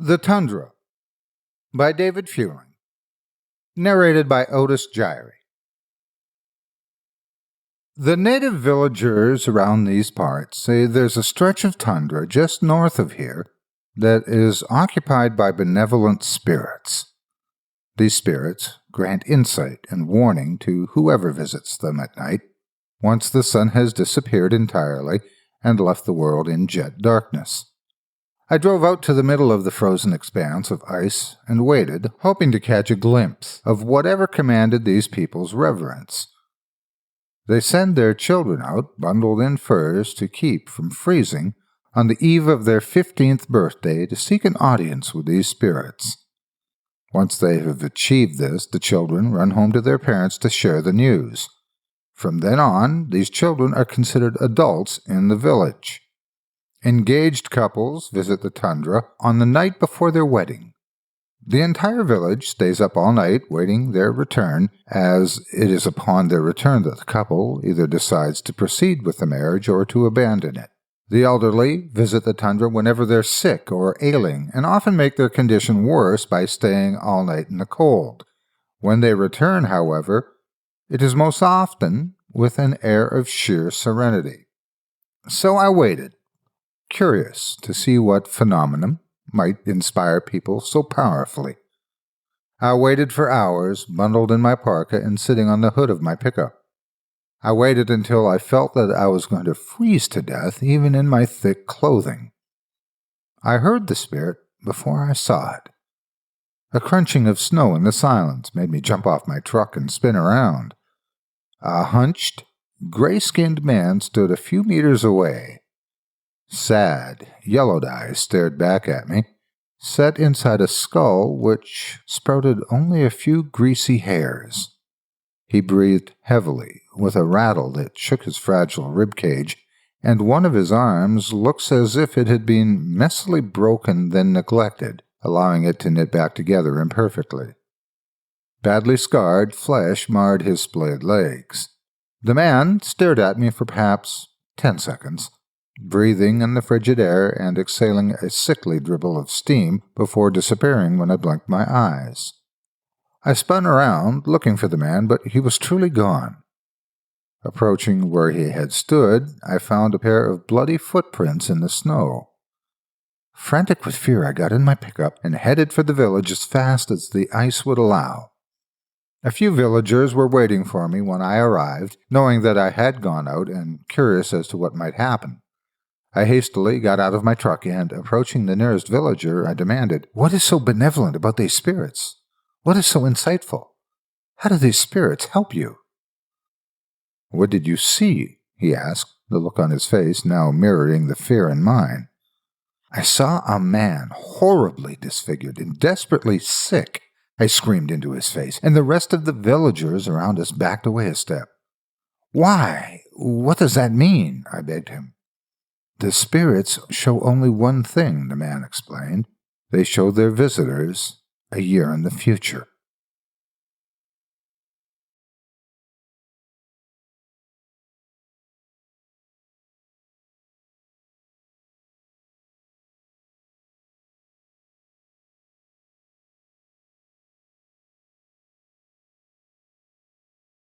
The Tundra by David Feuling. Narrated by Otis Jiry. The native villagers around these parts say there's a stretch of tundra just north of here that is occupied by benevolent spirits. These spirits grant insight and warning to whoever visits them at night, once the sun has disappeared entirely and left the world in jet darkness. I drove out to the middle of the frozen expanse of ice and waited, hoping to catch a glimpse of whatever commanded these people's reverence. They send their children out, bundled in furs to keep from freezing, on the eve of their 15th birthday to seek an audience with these spirits. Once they have achieved this, the children run home to their parents to share the news. From then on, these children are considered adults in the village. Engaged couples visit the tundra on the night before their wedding. The entire village stays up all night waiting their return, as it is upon their return that the couple either decides to proceed with the marriage or to abandon it. The elderly visit the tundra whenever they're sick or ailing, and often make their condition worse by staying all night in the cold. When they return, however, it is most often with an air of sheer serenity. So I waited, curious to see what phenomenon might inspire people so powerfully. I waited for hours, bundled in my parka and sitting on the hood of my pickup. I waited until I felt that I was going to freeze to death, even in my thick clothing. I heard the spirit before I saw it. A crunching of snow in the silence made me jump off my truck and spin around. A hunched, gray-skinned man stood a few meters away. Sad, yellowed eyes stared back at me, set inside a skull which sprouted only a few greasy hairs. He breathed heavily, with a rattle that shook his fragile ribcage, and one of his arms looks as if it had been messily broken then neglected, allowing it to knit back together imperfectly. Badly scarred flesh marred his splayed legs. The man stared at me for perhaps 10 seconds, breathing in the frigid air and exhaling a sickly dribble of steam before disappearing when I blinked my eyes. I spun around, looking for the man, but he was truly gone. Approaching where he had stood, I found a pair of bloody footprints in the snow. Frantic with fear, I got in my pickup and headed for the village as fast as the ice would allow. A few villagers were waiting for me when I arrived, knowing that I had gone out and curious as to what might happen. I hastily got out of my truck and, approaching the nearest villager, I demanded, "What is so benevolent about these spirits? What is so insightful? How do these spirits help you?" "What did you see?" he asked, the look on his face now mirroring the fear in mine. "I saw a man horribly disfigured and desperately sick," I screamed into his face, and the rest of the villagers around us backed away a step. "Why? What does that mean?" I begged him. "The spirits show only one thing," the man explained. "They show their visitors a year in the future."